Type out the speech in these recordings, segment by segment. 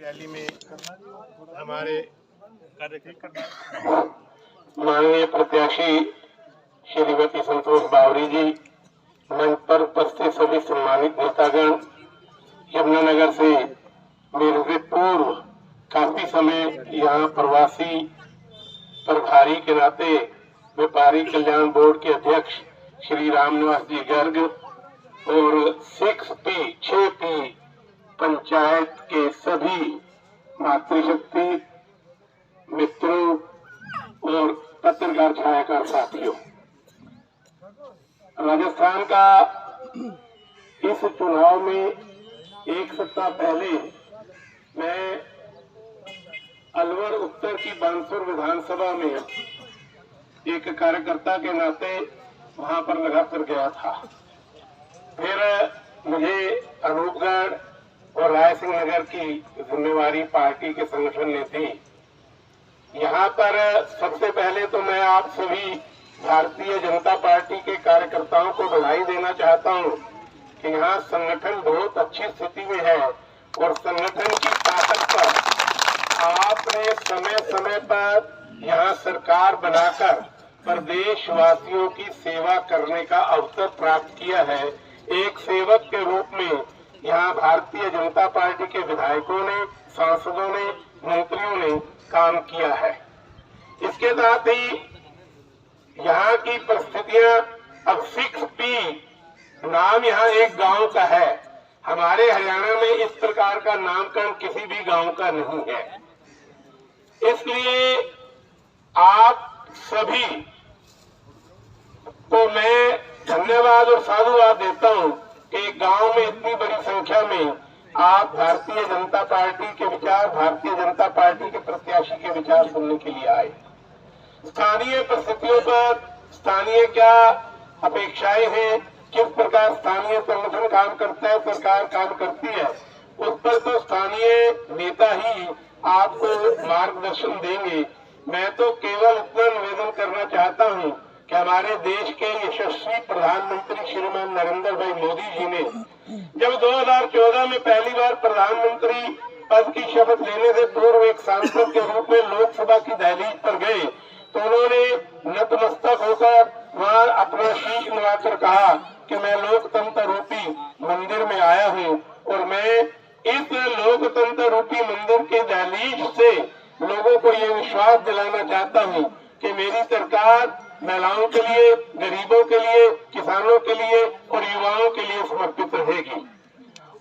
Rally में हमारे माननीय प्रत्याशी श्रीमती संतोष बावरी जी, मंच पर उपस्थित सभी सम्मानित नेतागण, यमुनानगर से मेरे से पूर्व काफी समय यहाँ प्रवासी प्रभारी के नाते व्यापारी कल्याण बोर्ड के अध्यक्ष श्री रामनिवास जी गर्ग और 6P पंचायत के सभी मातृशक्ति मित्रों और पत्रकार छायाकार साथियों, राजस्थान का इस चुनाव में एक सप्ताह पहले मैं अलवर उत्तर की बानसूर विधानसभा में एक कार्यकर्ता के नाते वहां पर लगा कर गया था। फिर मुझे अनूपगढ़ और रायसिंह नगर की जिम्मेवारी पार्टी के संगठन ने दी। यहाँ पर सबसे पहले तो मैं आप सभी भारतीय जनता पार्टी के कार्यकर्ताओं को बधाई देना चाहता हूँ कि यहाँ संगठन बहुत अच्छी स्थिति में है और संगठन की ताकत पर आपने समय समय पर यहाँ सरकार बनाकर प्रदेशवासियों की सेवा करने का अवसर प्राप्त किया है। एक सेवक के रूप में यहाँ भारतीय जनता पार्टी के विधायकों ने, सांसदों ने, मंत्रियों ने काम किया है। इसके साथ ही यहाँ की परिस्थितियां, अब 6P नाम यहाँ एक गांव का है। हमारे हरियाणा में इस प्रकार का नामकरण किसी भी गांव का नहीं है। इसलिए आप सभी को मैं धन्यवाद और साधुवाद देता हूँ कि गांव में इतनी बड़ी संख्या में आप भारतीय जनता पार्टी के विचार, भारतीय जनता पार्टी के प्रत्याशी के विचार सुनने के लिए आए। स्थानीय परिस्थितियों पर स्थानीय क्या अपेक्षाएं हैं, किस प्रकार स्थानीय संगठन काम करता है, सरकार काम करती है, उस पर तो स्थानीय नेता ही आपको मार्गदर्शन देंगे। मैं तो केवल इतना निवेदन करना चाहता हूँ कि हमारे देश के यशस्वी प्रधानमंत्री श्रीमान नरेंद्र भाई मोदी जी ने जब 2014 में पहली बार प्रधानमंत्री पद की शपथ लेने से पूर्व एक सांसद के रूप में लोकसभा की दहलीज पर गए तो उन्होंने नतमस्तक होकर वहां अपना शीश नवाकर कहा कि मैं लोकतंत्र रूपी मंदिर में आया हूँ और मैं इस लोकतंत्र रूपी मंदिर के दहलीज से लोगों को ये विश्वास दिलाना चाहता हूँ कि मेरी सरकार महिलाओं के लिए, गरीबों के लिए, किसानों के लिए और युवाओं के लिए समर्पित रहेगी।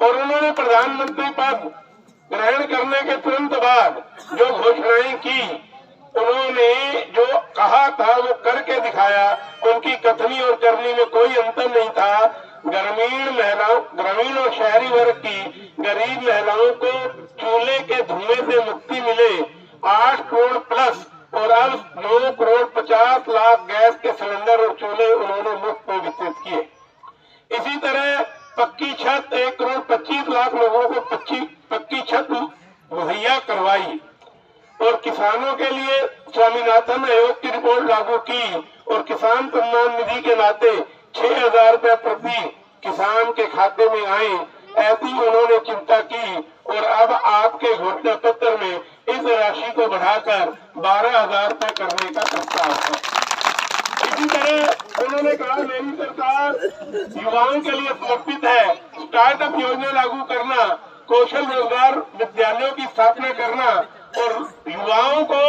और उन्होंने प्रधानमंत्री पद ग्रहण करने के तुरंत बाद जो घोषणाएं की, उन्होंने जो कहा था वो करके दिखाया। उनकी कथनी और करनी में कोई अंतर नहीं था। ग्रामीण और शहरी वर्ग की गरीब महिलाओं को चूल्हे के धुएं से मुक्ति मिले, 8 करोड़ प्लस और अब 9 करोड़ 50 लाख गैस के सिलेंडर और चूल्हे उन्होंने मुफ्त में वितरित किए। इसी तरह पक्की छत 1 करोड़ 25 लाख लोगों को पक्की छत मुहैया करवाई और किसानों के लिए स्वामीनाथन आयोग की रिपोर्ट लागू की और किसान सम्मान निधि के नाते 6,000 रुपए प्रति किसान के खाते में आए, ऐसी उन्होंने चिंता की और अब आपके घोषणा पत्र में इस राशि को बढ़ाकर 12,000 रुपए करने का प्रस्ताव है। इसी तरह उन्होंने कहा मेरी सरकार युवाओं के लिए समर्पित है। स्टार्टअप योजना लागू करना, कौशल रोजगार विद्यालयों की स्थापना करना और युवाओं को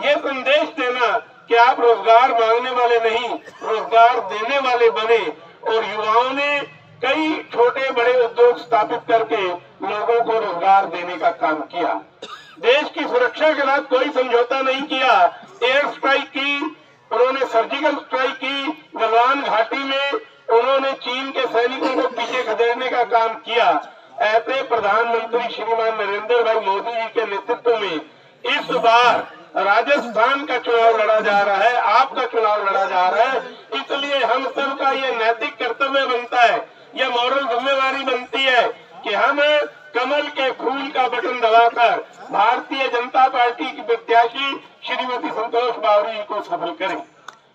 ये संदेश देना कि आप रोजगार मांगने वाले नहीं, रोजगार देने वाले बने। और युवाओं ने कई छोटे बड़े उद्योग स्थापित करके लोगों को रोजगार देने का काम किया। देश की सुरक्षा के साथ कोई समझौता नहीं किया। एयर स्ट्राइक की, उन्होंने सर्जिकल स्ट्राइक की, गलवान घाटी में उन्होंने चीन के सैनिकों को पीछे खदेड़ने का काम किया। ऐसे प्रधानमंत्री श्रीमान नरेंद्र भाई मोदी जी के नेतृत्व में इस बार राजस्थान का चुनाव लड़ा जा रहा है, आपका चुनाव लड़ा जा रहा है। इसलिए हम सबका ये नैतिक कर्तव्य बनता है, ये मॉरल जिम्मेवारी बनती है कि हम कमल के फूल का बटन दबाकर भारतीय जनता पार्टी की प्रत्याशी श्रीमती संतोष बावरी जी को सफल करें।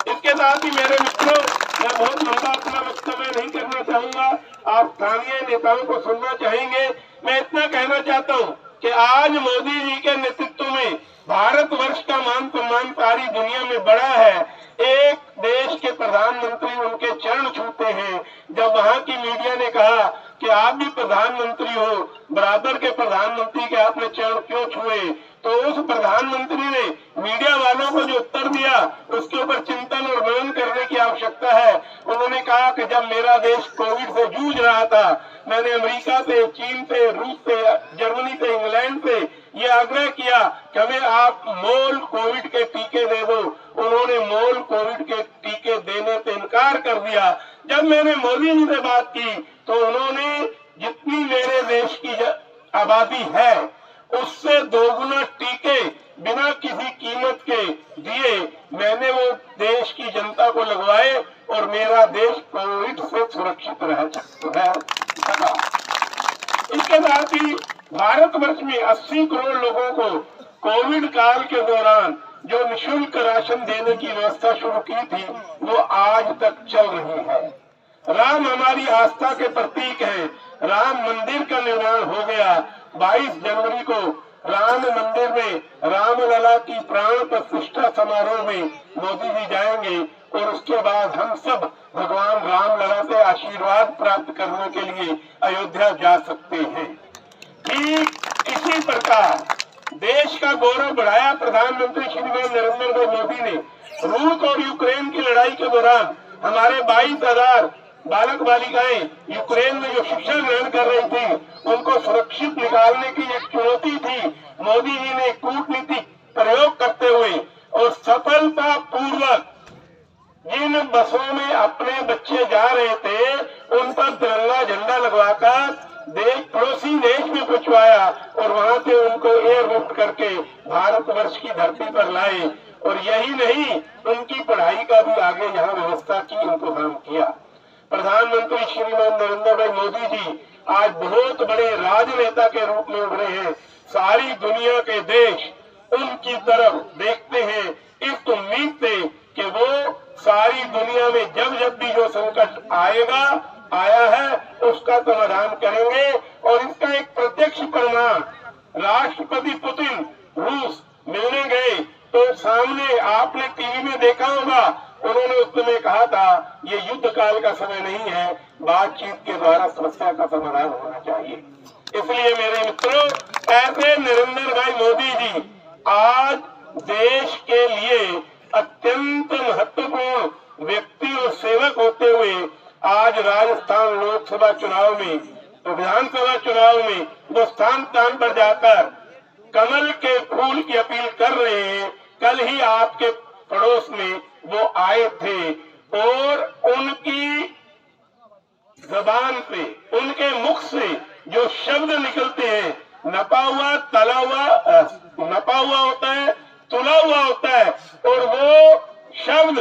इसके साथ ही मेरे मित्रों, मैं बहुत लंबा अपना वक्तव्य नहीं करना चाहूंगा, आप स्थानीय नेताओं को सुनना चाहेंगे। मैं इतना कहना चाहता हूँ कि आज मोदी जी के नेतृत्व में भारतवर्ष का मान सम्मान सारी दुनिया में बड़ा है। एक देश के प्रधानमंत्री उनके चरण छूते हैं। जब वहां की मीडिया ने कहा कि आप भी प्रधानमंत्री हो, बराबर के प्रधानमंत्री के आपने चरण क्यों छुए, तो उस प्रधानमंत्री ने मीडिया वालों को जो उत्तर दिया उसके ऊपर चिंतन और मनन करने की आवश्यकता है। उन्होंने कहा कि जब मेरा देश कोविड से जूझ रहा था, मैंने अमेरिका से, चीन से, रूस से, जर्मनी से, इंग्लैंड से ये आग्रह किया कि हमें आप मोल कोविड के टीके दे दो। उन्होंने मोल कोविड के टीके देने से इनकार कर दिया। जब मैंने मोदी जी से बात की तो उन्होंने जितनी मेरे देश की आबादी है उससे दोगुना टीके बिना किसी कीमत के दिए। मैंने वो देश की जनता को लगवाए और मेरा देश कोविड से सुरक्षित रह सका। इसके साथ ही भारतवर्ष में 80 करोड़ लोगों को कोविड काल के दौरान जो निःशुल्क राशन देने की व्यवस्था शुरू की थी वो आज तक चल रही है। राम हमारी आस्था के प्रतीक है। राम मंदिर का निर्माण हो गया। 22 जनवरी को राम मंदिर में रामलला की प्राण प्रतिष्ठा समारोह में मोदी जी जाएंगे और उसके बाद हम सब भगवान रामलला से आशीर्वाद प्राप्त करने के लिए अयोध्या जा सकते हैं। ठीक इसी प्रकार देश का गौरव बढ़ाया प्रधानमंत्री श्रीमान नरेंद्र भाई मोदी ने। रूस और यूक्रेन की लड़ाई के दौरान हमारे 22,000 बालक बालिकाएं यूक्रेन में जो शिक्षा ग्रहण कर रही थी उनको सुरक्षित निकालने की एक चुनौती थी। मोदी जी ने कूटनीतिक प्रयोग करते हुए और सफलता पूर्वक जिन बसों में अपने बच्चे जा रहे थे उन पर तिरंगा झंडा लगवाकर पड़ोसी देश में पहुंचवाया और वहां से उनको एयरलिफ्ट करके भारतवर्ष की धरती पर लाए। और यही नहीं, उनकी पढ़ाई का भी आगे यहाँ व्यवस्था की इंतजाम किया। प्रधानमंत्री श्रीमान नरेंद्र भाई मोदी जी आज बहुत बड़े राजनेता के रूप में उभरे हैं। सारी दुनिया के देश उनकी तरफ देखते हैं इस उम्मीद से कि वो सारी दुनिया में जब जब भी जो संकट आया है उसका समाधान करेंगे। और इसका एक प्रत्यक्ष प्रमाण राष्ट्रपति पुतिन रूस मिलने गए तो सामने आपने टीवी में देखा होगा, उन्होंने उस समय कहा था ये युद्ध काल का समय नहीं है, बातचीत के द्वारा समस्या का समाधान होना चाहिए। इसलिए मेरे मित्रों, ऐसे नरेंद्र भाई मोदी जी आज देश के लिए अत्यंत महत्वपूर्ण व्यक्ति और सेवक होते हुए आज राजस्थान लोकसभा चुनाव में तो विधानसभा चुनाव में वो स्थान स्थान पर जाकर कमल के फूल की अपील कर रहे हैं। कल ही आपके पड़ोस में वो आए थे और उनकी जबान से, उनके मुख से जो शब्द निकलते हैं, नपा हुआ तला हुआ, नपा हुआ होता है, तुला हुआ होता है और वो शब्द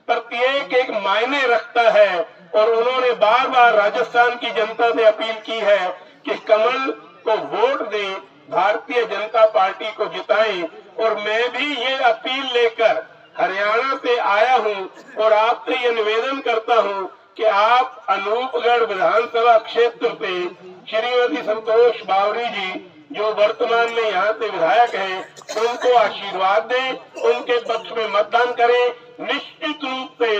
प्रत्येक एक मायने रखता है। और उन्होंने बार बार राजस्थान की जनता से अपील की है कि कमल को वोट दें, भारतीय जनता पार्टी को जिताएं। और मैं भी ये अपील लेकर हरियाणा से आया हूं और आपसे ये निवेदन करता हूं कि आप अनूपगढ़ विधानसभा क्षेत्र से श्रीमती संतोष बावरी जी जो वर्तमान में यहाँ से विधायक हैं उनको आशीर्वाद दें, उनके पक्ष में मतदान करें। निश्चित रूप से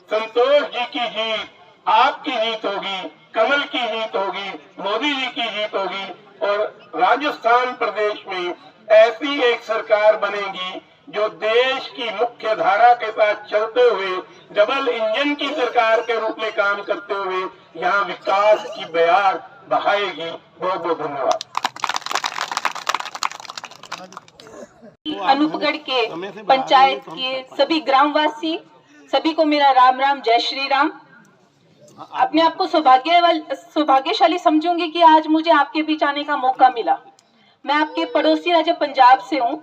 संतोष जी की जीत आपकी जीत होगी, कमल की जीत होगी, मोदी जी की जीत होगी और राजस्थान प्रदेश में ऐसी एक सरकार बनेगी जो देश की मुख्य धारा के साथ चलते हुए डबल इंजन की सरकार के रूप में काम करते हुए यहाँ विकास की बयार बहाएगी। बहुत बहुत धन्यवाद। अनूपगढ़ के पंचायत के सभी ग्रामवासी, सभी को मेरा राम राम, जय श्री राम। अपने आप को सौभाग्यशाली समझूंगी कि आज मुझे आपके बीच आने का मौका मिला। मैं आपके पड़ोसी राज्य पंजाब से हूँ।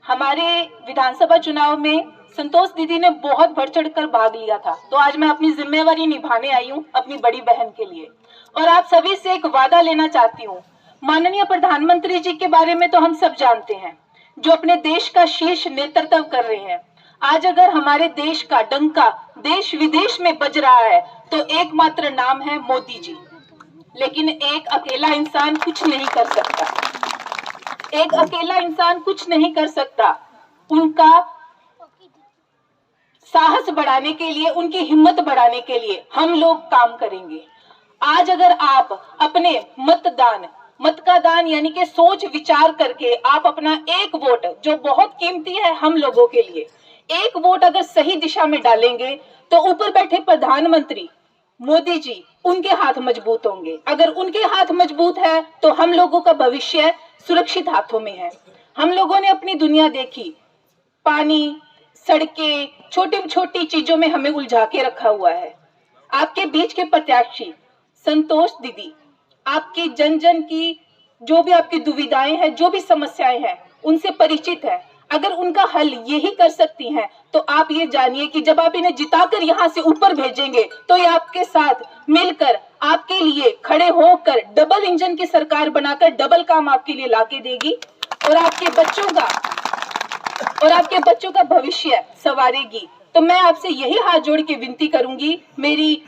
हमारे विधानसभा चुनाव में संतोष दीदी ने बहुत बढ़ चढ़ कर भाग लिया था, तो आज मैं अपनी जिम्मेवारी निभाने आई हूँ अपनी बड़ी बहन के लिए। और आप सभी से एक वादा लेना चाहती हूँ। माननीय प्रधानमंत्री जी के बारे में तो हम सब जानते हैं, जो अपने देश का शीर्ष नेतृत्व कर रहे हैं। आज अगर हमारे देश का डंका देश विदेश में बज रहा है तो एकमात्र नाम है मोदी जी। लेकिन एक अकेला इंसान कुछ नहीं कर सकता। एक अकेला इंसान कुछ नहीं कर सकता। उनका साहस बढ़ाने के लिए, उनकी हिम्मत बढ़ाने के लिए हम लोग काम करेंगे। आज अगर आप अपने मत का दान यानी कि सोच विचार करके आप अपना एक वोट, जो बहुत कीमती है हम लोगों के लिए, एक वोट अगर सही दिशा में डालेंगे तो ऊपर बैठे प्रधानमंत्री मोदी जी, उनके हाथ मजबूत होंगे। अगर उनके हाथ मजबूत है तो हम लोगों का भविष्य सुरक्षित हाथों में है। हम लोगों ने अपनी दुनिया देखी, पानी, सड़कें, छोटी छोटी चीजों में हमें उलझा के रखा हुआ है। आपके बीच के प्रत्याशी संतोष दीदी, आपकी जन जन की जो भी आपकी दुविधाएं हैं, जो भी समस्याएं हैं, उनसे परिचित है। अगर उनका हल यही कर सकती हैं तो आप ये जानिए कि जब आप इन्हें जिताकर यहाँ से ऊपर भेजेंगे तो ये आपके साथ मिलकर आपके लिए खड़े होकर डबल इंजन की सरकार बनाकर डबल काम आपके लिए लाके देगी और आपके बच्चों का भविष्य संवारेगी। तो मैं आपसे यही हाथ जोड़ के विनती करूंगी, मेरी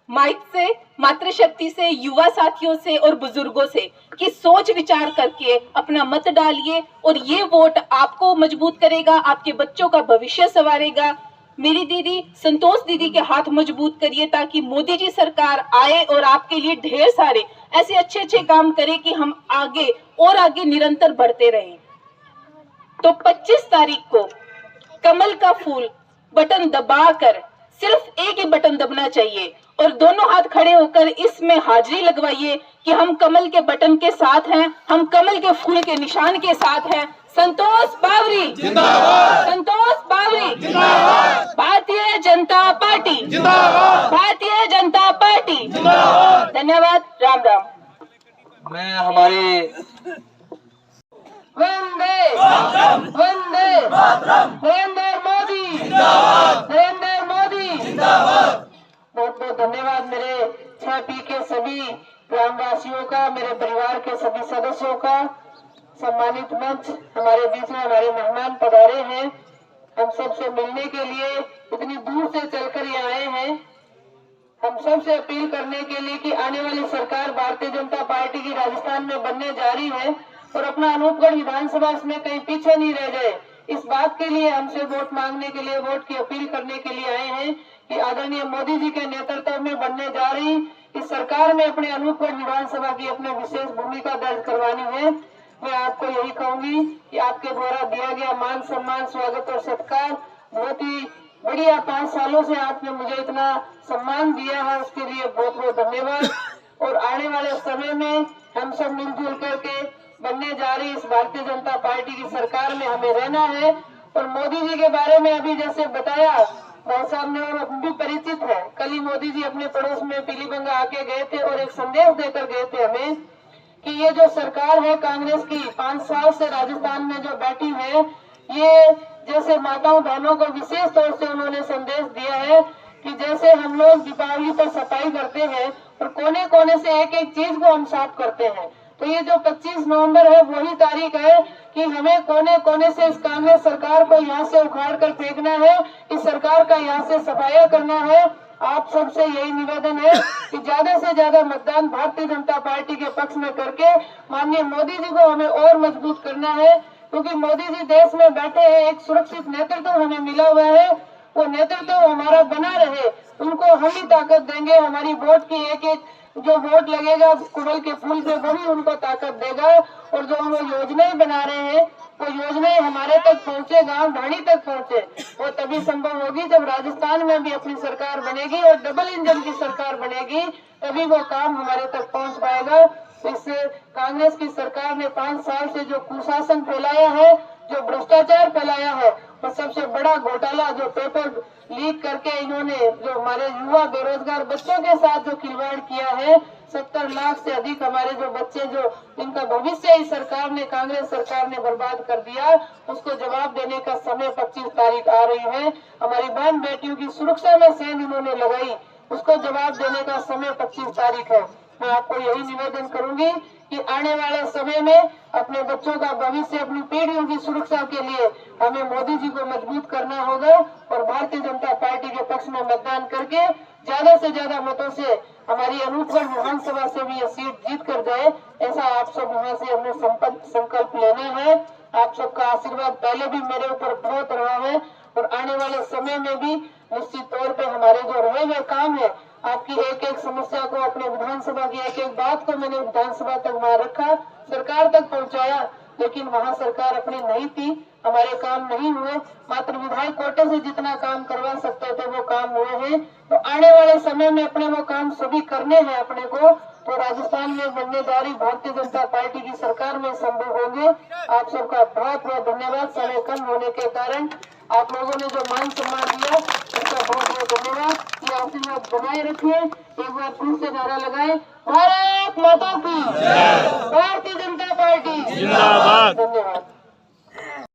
माइक से, मातृशक्ति से, युवा साथियों से और बुजुर्गों से, कि सोच विचार करके अपना मत डालिए और ये वोट आपको मजबूत करेगा, आपके बच्चों का भविष्य संवारेगा। मेरी दीदी संतोष दीदी के हाथ मजबूत करिए ताकि मोदी जी सरकार आए और आपके लिए ढेर सारे ऐसे अच्छे अच्छे काम करे कि हम आगे और आगे निरंतर बढ़ते रहें। तो 25 तारीख को कमल का फूल बटन दबाकर, सिर्फ एक ही बटन दबना चाहिए और दोनों हाथ खड़े होकर इसमें हाजिरी लगवाइए कि हम कमल के बटन के साथ हैं, हम कमल के फूल के निशान के साथ हैं। संतोष बावरी जिंदाबाद, संतोष बावरी जिंदाबाद, भारतीय जनता पार्टी जिंदाबाद, भारतीय जनता पार्टी जिंदाबाद। धन्यवाद, राम राम। मैं हमारे वंदे वंदे नरेंद्र मोदी जिंदाबाद, नरेंद्र मोदी जिंदाबाद। बहुत बहुत धन्यवाद मेरे 6P के सभी ग्रामवासियों का, मेरे परिवार के सभी सदस्यों का। सम्मानित मंच, हमारे बीच में हमारे मेहमान पधारे हैं, हम सबसे मिलने के लिए इतनी दूर से चलकर ये आए हैं। हम सबसे अपील करने के लिए कि आने वाली सरकार भारतीय जनता पार्टी की राजस्थान में बनने जा रही है और अपना अनूपगढ़ विधानसभा में कहीं पीछे नहीं रह जाए। इस बात के लिए हमसे वोट मांगने के लिए, वोट की अपील करने के लिए आए हैं कि आदरणीय मोदी जी के नेतृत्व में बनने जा रही इस सरकार में अपने अनूपगढ़ विधानसभा की अपने विशेष भूमिका दर्ज करवानी है। मैं आपको यही कहूंगी कि आपके द्वारा दिया गया मान सम्मान, स्वागत और सत्कार बहुत ही बढ़िया। 5 सालों से आपने मुझे इतना सम्मान दिया है, उसके लिए बहुत बहुत धन्यवाद। और आने वाले समय में हम सब मिलजुल करके बनने जा रही इस भारतीय जनता पार्टी की सरकार में हमें रहना है। और मोदी जी के बारे में अभी जैसे बताया भाई साहब ने, और भी परिचित है। कल ही मोदी जी अपने पड़ोस में पीलीबंगा आके गए थे और एक संदेश देकर गए थे हमें कि ये जो सरकार है कांग्रेस की 5 साल से राजस्थान में जो बैठी है, ये जैसे माताओं बहनों को विशेष तौर से उन्होंने संदेश दिया है कि जैसे हम लोग दीपावली पर सफाई करते हैं और कोने कोने से एक एक चीज को हम साफ करते हैं, तो ये जो 25 नवंबर है वही तारीख है कि हमें कोने कोने से इस कांग्रेस सरकार को यहाँ से उखाड़ कर फेंकना है, इस सरकार का यहाँ से सफाया करना है। आप सबसे यही निवेदन है कि ज्यादा से ज्यादा मतदान भारतीय जनता पार्टी के पक्ष में करके माननीय मोदी जी को हमें और मजबूत करना है, क्योंकि मोदी जी देश में बैठे हैं, एक सुरक्षित नेतृत्व हमें मिला हुआ है, वो नेतृत्व हमारा बना रहे, उनको हम ही ताकत देंगे। हमारी वोट की एक एक जो वोट लगेगा कमल के फूल पे, वही उनको ताकत देगा। और जो हम योजनाएं बना रहे हैं वो योजनाएं हमारे तक पहुंचे, गांव ढाणी तक पहुंचे, वो तभी संभव होगी जब राजस्थान में भी अपनी सरकार बनेगी और डबल इंजन की सरकार बनेगी, तभी वो काम हमारे तक पहुंच पाएगा। इस कांग्रेस की सरकार ने 5 साल से जो कुशासन फैलाया है, जो भ्रष्टाचार फैलाया है, और सबसे बड़ा घोटाला जो पेपर लीक करके इन्होंने जो हमारे युवा बेरोजगार बच्चों के साथ जो खिलवाड़ किया है, 70 लाख से अधिक हमारे जो बच्चे जो इनका भविष्य इस सरकार ने, कांग्रेस सरकार ने बर्बाद कर दिया, उसको जवाब देने का समय 25 तारीख आ रही है। हमारी बहन बेटियों की सुरक्षा में सेंध इन्होंने लगाई, उसको जवाब देने का समय 25 तारीख है। मैं आपको यही निवेदन करूंगी कि आने वाले समय में अपने बच्चों का भविष्य, अपनी पीढ़ियों की सुरक्षा के लिए हमें मोदी जी को मजबूत करना होगा और भारतीय जनता पार्टी के पक्ष में मतदान करके ज्यादा से ज्यादा मतों से हमारी अनूपगढ़ विधानसभा से भी यह सीट जीत कर जाए, ऐसा आप सब यहाँ से हमें संकल्प लेना है। आप सबका आशीर्वाद पहले भी मेरे ऊपर बहुत रहा है और आने वाले समय में भी निश्चित तौर पे हमारे जो रहे हुए काम है, आपकी एक एक समस्या को, अपने विधानसभा की एक एक बात को मैंने विधानसभा तक वहाँ रखा, सरकार तक पहुँचाया, लेकिन वहाँ सरकार अपनी नहीं थी, हमारे काम नहीं हुए। मात्र विधायक कोटे से जितना काम करवा सकते थे वो काम हुए हैं। तो आने वाले समय में अपने वो काम सभी करने हैं अपने को, तो राजस्थान में बनने जा रही भारतीय जनता पार्टी की सरकार में संभव होंगे। आप सबका बहुत बहुत धन्यवाद। समय कम होने के कारण आप लोगों ने जो मान सम्मान दिया उसका बहुत बहुत धन्यवाद। ये आशीर्वाद बनाए रखिए। एक बार फिर से नारा लगाए, भारत माता की।